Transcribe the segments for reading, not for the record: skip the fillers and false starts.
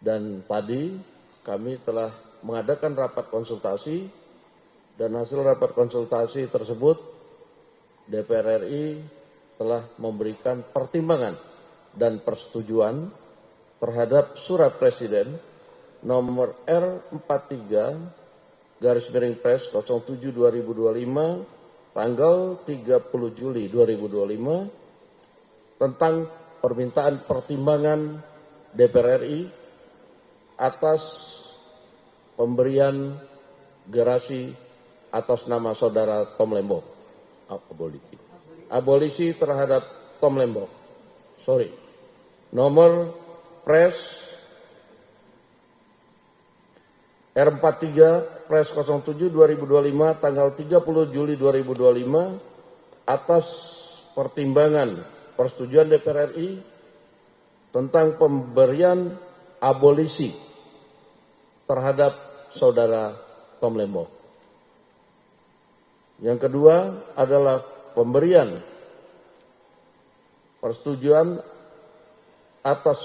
Dan tadi kami telah mengadakan rapat konsultasi dan hasil rapat konsultasi tersebut DPR RI telah memberikan pertimbangan dan persetujuan terhadap surat Presiden nomor R43/Pres 07/2025 tanggal 30 Juli 2025 tentang permintaan pertimbangan DPR RI atas pemberian gerasi atas nama saudara Tom Lembong. Abolisi terhadap Tom Lembong. Nomor Pres R43 Pres 07/2025 tanggal 30 Juli 2025 atas pertimbangan persetujuan DPR RI tentang pemberian abolisi terhadap saudara Tom Lembong. Yang kedua adalah pemberian persetujuan atas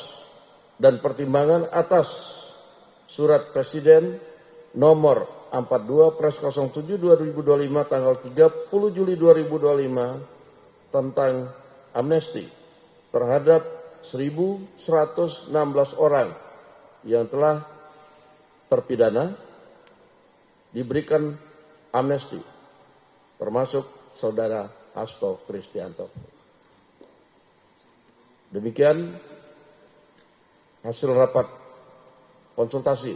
dan pertimbangan atas surat Presiden nomor 42 Pres 07/2025 tanggal 30 Juli 2025 tentang amnesti terhadap 1.116 orang yang telah terpidana diberikan amnesti, termasuk saudara Hasto Kristianto. Demikian hasil rapat konsultasi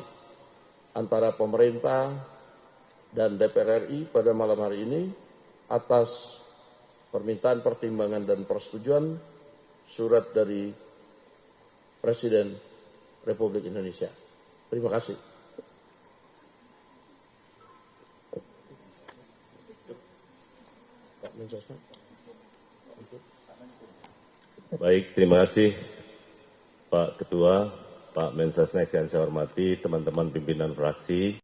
antara pemerintah dan DPR RI pada malam hari ini atas permintaan pertimbangan dan persetujuan surat dari Presiden Republik Indonesia. Terima kasih. Baik, terima kasih Pak Ketua, Pak Mensesnek yang saya hormati, teman-teman pimpinan fraksi.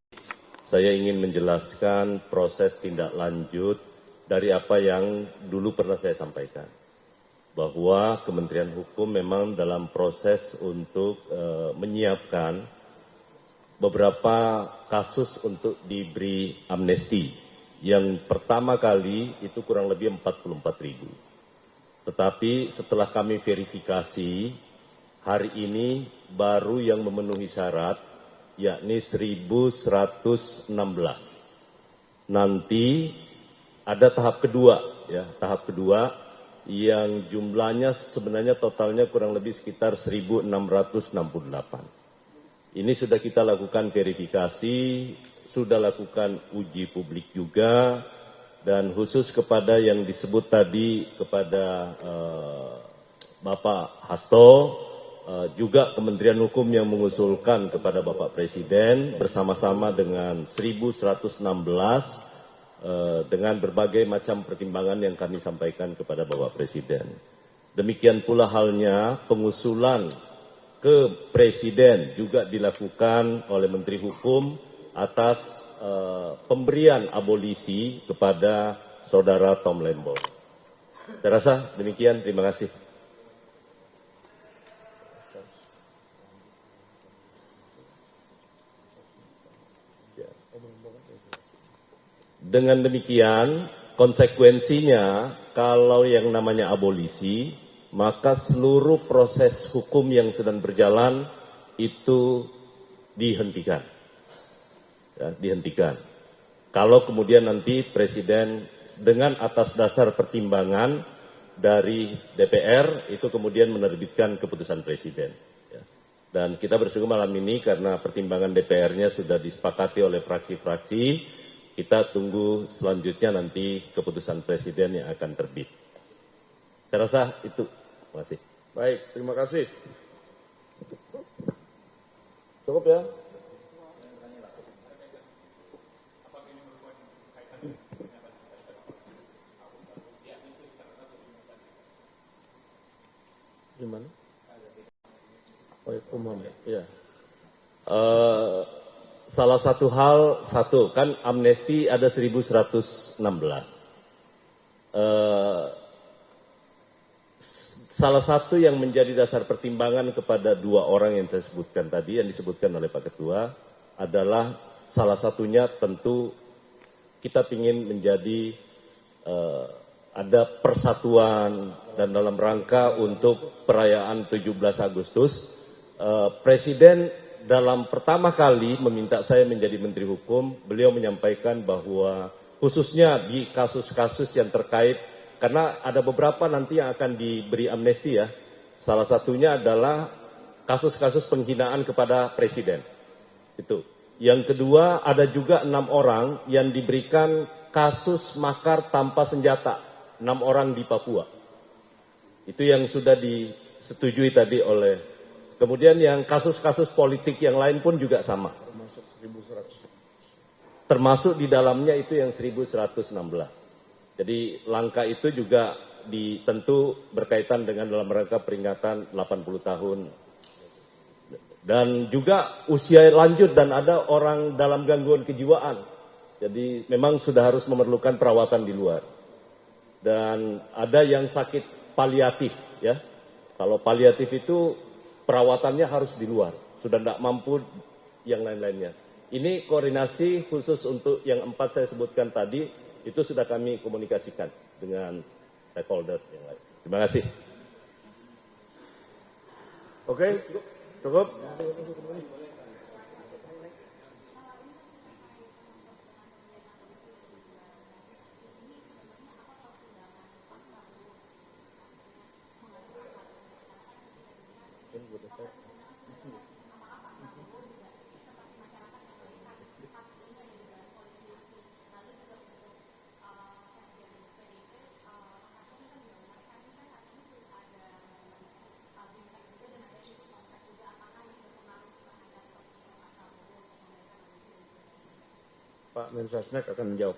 Saya ingin menjelaskan proses tindak lanjut dari apa yang dulu pernah saya sampaikan. Bahwa Kementerian Hukum memang dalam proses untuk menyiapkan beberapa kasus untuk diberi amnesti. Yang pertama kali itu kurang lebih 44.000. Tetapi setelah kami verifikasi, hari ini baru yang memenuhi syarat, yakni 1.116. Nanti ada tahap kedua, ya, tahap kedua yang jumlahnya sebenarnya totalnya kurang lebih sekitar 1.668. Ini sudah kita lakukan verifikasi, sudah lakukan uji publik juga, dan khusus kepada yang disebut tadi kepada Bapak Hasto, juga Kementerian Hukum yang mengusulkan kepada Bapak Presiden bersama-sama dengan 1.116 dengan berbagai macam pertimbangan yang kami sampaikan kepada Bapak Presiden. Demikian pula halnya pengusulan ke Presiden juga dilakukan oleh Menteri Hukum atas pemberian abolisi kepada saudara Tom Lembong. Saya rasa demikian, terima kasih. Dengan demikian, konsekuensinya kalau yang namanya abolisi, maka seluruh proses hukum yang sedang berjalan itu dihentikan. Ya, dihentikan. Kalau kemudian nanti Presiden dengan atas dasar pertimbangan dari DPR itu kemudian menerbitkan keputusan Presiden. Ya. Dan kita bersyukur malam ini karena pertimbangan DPR-nya sudah disepakati oleh fraksi-fraksi, kita tunggu selanjutnya nanti keputusan Presiden yang akan terbit. Saya rasa itu. Terima kasih. Baik, terima kasih. Cukup ya? Gimana? Oh, umum ya. Salah satu hal, kan amnesti ada 1.116. salah satu yang menjadi dasar pertimbangan kepada dua orang yang saya sebutkan tadi, yang disebutkan oleh Pak Ketua, adalah salah satunya tentu kita ingin menjadi ada persatuan, dan dalam rangka untuk perayaan 17 Agustus, Presiden dalam pertama kali meminta saya menjadi Menteri Hukum, beliau menyampaikan bahwa khususnya di kasus-kasus yang terkait, karena ada beberapa nanti yang akan diberi amnesti ya, salah satunya adalah kasus-kasus penghinaan kepada Presiden. Itu. Yang kedua, ada juga 6 orang yang diberikan kasus makar tanpa senjata, 6 orang di Papua. Itu yang sudah disetujui tadi oleh, kemudian yang kasus-kasus politik yang lain pun juga sama. Termasuk di dalamnya itu yang 1116. Jadi langkah itu juga tentu berkaitan dengan dalam rangka peringatan 80 tahun. Dan juga usia lanjut dan ada orang dalam gangguan kejiwaan. Jadi memang sudah harus memerlukan perawatan di luar. Dan ada yang sakit paliatif ya. Kalau paliatif itu perawatannya harus di luar. Sudah tidak mampu yang lain-lainnya. Ini koordinasi khusus untuk yang 4 saya sebutkan tadi. Itu sudah kami komunikasikan dengan stakeholder yang lain. Terima kasih. Oke, cukup. Pak Mensesnek akan menjawab.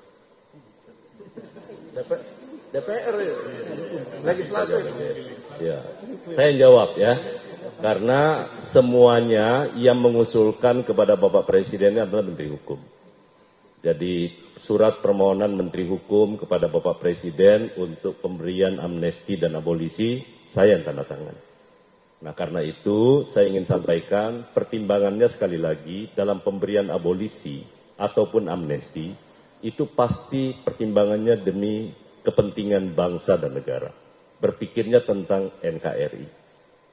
DPR ya, legislatif. Ya, saya jawab ya. Karena semuanya yang mengusulkan kepada Bapak Presiden adalah Menteri Hukum. Jadi surat permohonan Menteri Hukum kepada Bapak Presiden untuk pemberian amnesti dan abolisi, saya yang tanda tangan. Nah karena itu saya ingin sampaikan pertimbangannya sekali lagi dalam pemberian abolisi ataupun amnesti, itu pasti pertimbangannya demi kepentingan bangsa dan negara. Berpikirnya tentang NKRI.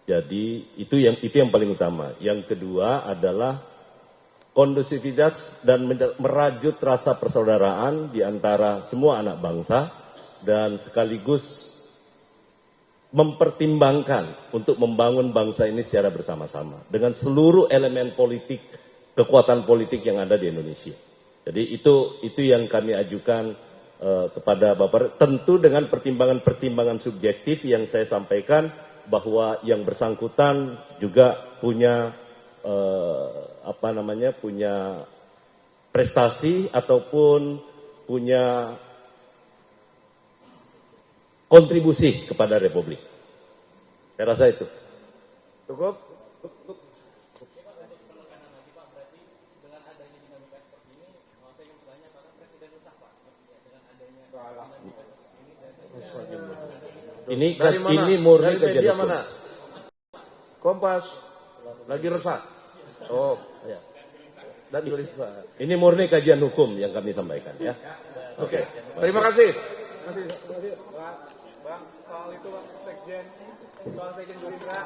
Jadi itu yang paling utama. Yang kedua adalah kondusivitas dan merajut rasa persaudaraan di antara semua anak bangsa dan sekaligus mempertimbangkan untuk membangun bangsa ini secara bersama-sama dengan seluruh elemen politik, kekuatan politik yang ada di Indonesia. Jadi itu yang kami ajukan kepada Bapak, tentu dengan pertimbangan-pertimbangan subjektif yang saya sampaikan bahwa yang bersangkutan juga punya punya prestasi ataupun punya kontribusi kepada Republik. Saya rasa itu. Cukup. Ini dari mana? Ini murni dari media hukum. mana? Kompas lagi resah. Oh, ya. Dan gelisah. Ini murni kajian hukum yang kami sampaikan ya. Oke. Terima kasih. Terima kasih. Bang, soal itu Bang, Sekjen Gerindra.